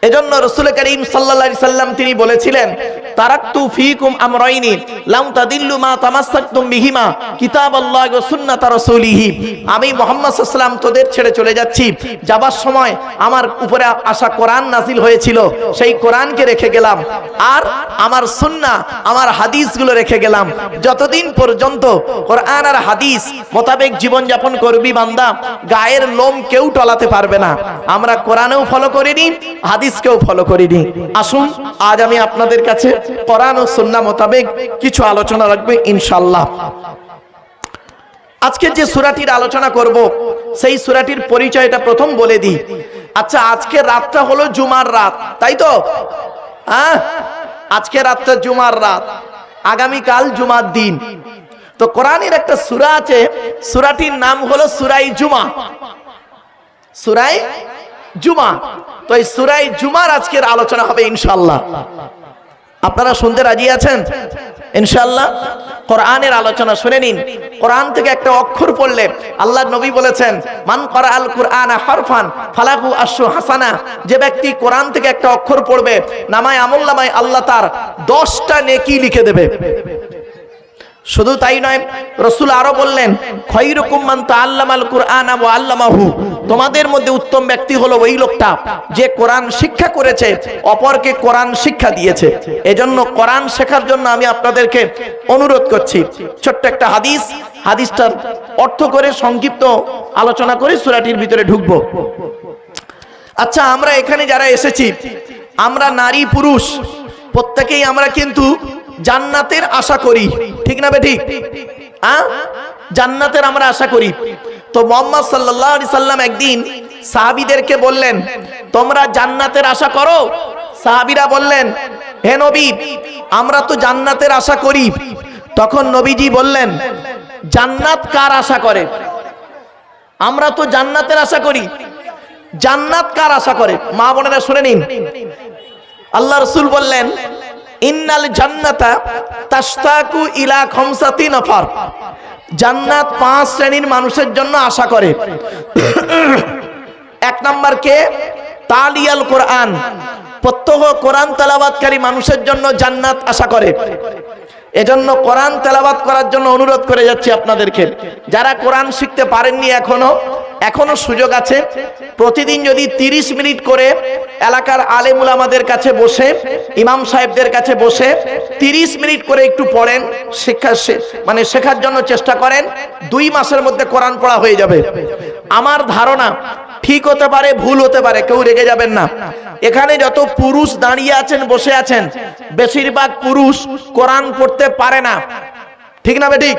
এজন্য রাসূল করিম সাল্লাল্লাহু আলাইহি সাল্লাম তিনি বলেছিলেন, তারাকতু ফীকুম আমরাইনি লাম তাদিল্লু মা তামাসসাকতুম বিহিমা কিতাবাল্লাহি ওয়া সুন্নাত রাসূলিহি। আমি মুহাম্মদ সাল্লাল্লাহু আলাইহি সাল্লাম তোদের ছেড়ে চলে যাচ্ছি, যাবার সময় আমার উপরে আসা কোরআন নাজিল হয়েছিল, সেই কোরআনকে রেখে গেলাম, আর আমার সুন্নাহ আমার হাদিসগুলো রেখে গেলাম। যতদিন পর্যন্ত কোরআন আর হাদিস মোতাবেক জীবন যাপন করবি বান্দা, গায়ের লোম কেউ টলাতে পারবে না। আমরা কোরআনেও ফলো করিনি, হাদিসকেও ফলো করিনি। আসুন আজ আমি আপনাদের কাছে কোরআন ও সুন্নাহ মোতাবেক কিছু আলোচনা রাখবো ইনশাআল্লাহ। আজকে যে সূরাটির আলোচনা করব সেই সূরাটির পরিচয়টা প্রথম বলে দিই। আচ্ছা, আজকে রাতটা হলো জুমার রাত, তাই তো? হ্যাঁ, আজকে রাতটা জুমার রাত, আগামীকাল জুমার দিন। তো কোরআনের একটা সূরা আছে, সূরাটির নাম হলো সূরায়ে জুমা। সূরায়ে জুমা। তো এই সূরায়ে জুমার আজকের আলোচনা হবে ইনশাআল্লাহ। আপনারা শুনতে রাজি আছেন ইনশাআল্লাহ? কোরআনের আলোচনা শুনে নিন। কোরআন থেকে একটা অক্ষর পড়লে আল্লাহর নবী বলেছেন, মান ক্বারাআল কুরআনা হারফান ফালাহু আশরু হাসানা। যে ব্যক্তি কোরআন থেকে একটা অক্ষর পড়বে, নামায় আমলনামায় আল্লাহ তার 10টা নেকি লিখে দেবে। শুধু তাই নয়, রাসূল আরো বললেন, খায়রুকুম মান তাআল্লামাল কুরআনা ওয়া আল্লামাহু। তোমাদের মধ্যে উত্তম ব্যক্তি হলো ওই লোকটা যে কোরআন শিক্ষা করেছে, অপরকে কোরআন শিক্ষা দিয়েছে। এজন্য কোরআন শেখার জন্য আমি আপনাদেরকে অনুরোধ করছি। ছোট্ট একটা হাদিস, হাদিসটার অর্থ করে সংক্ষিপ্ত আলোচনা করে সূরাটির ভিতরে ঢুকবো। আচ্ছা, আমরা এখানে যারা এসেছি, আমরা নারী পুরুষ প্রত্যেকেই আমরা কিন্তু জান্নাতের আশা করি, ঠিক না বেঠিক? হ্যাঁ, জান্নাতের আমরা আশা করি। তো মুহাম্মদ সাল্লাল্লাহু আলাইহি সাল্লাম একদিন সাহাবীদেরকে বললেন, তোমরা জান্নাতের আশা করো? সাহাবীরা বললেন, হে নবী, আমরা তো জান্নাতের আশা করি। তখন নবীজি বললেন, জান্নাত কার আশা করে? আমরা তো জান্নাতের আশা করি, জান্নাত কার আশা করে? মা বোনেরা শুনে নিন। আল্লাহ রাসূল বললেন, ইন্নাল জান্নাতা তাশতাকু ইলা খামসাতি নাফার। জান্নাত 5 শ্রেণীর মানুষের জন্য আশা করে। 1 নাম্বার কে? তালিয়াল কোরআন, প্রত্যহ কোরআন তেলাওয়াতকারী মানুষের জন্য জান্নাত আশা করে। এজন্য কোরআন তেলাওয়াত করার জন্য অনুরোধ করে যাচ্ছি আপনাদেরকে। যারা কোরআন শিখতে পারেননি এখনো সুযোগ আছে। প্রতিদিন যদি 30 মিনিট করে এলাকার আলেম উলামাদের কাছে বসে, ইমাম সাহেবদের কাছে বসে 30 মিনিট করে একটু পড়েন, শেখার জন্য চেষ্টা করেন, 2 মাসের মধ্যে কোরআন পড়া হয়ে যাবে। আমার ধারণা ঠিক হতে পারে, ভুল হতে পারে, কেউ রেগে যাবেন না। এখানে যত পুরুষ দাঁড়িয়ে আছেন, বসে আছেন, বেশিরভাগ পুরুষ কোরআন পড়তে পারে না, ঠিক না বেঠিক?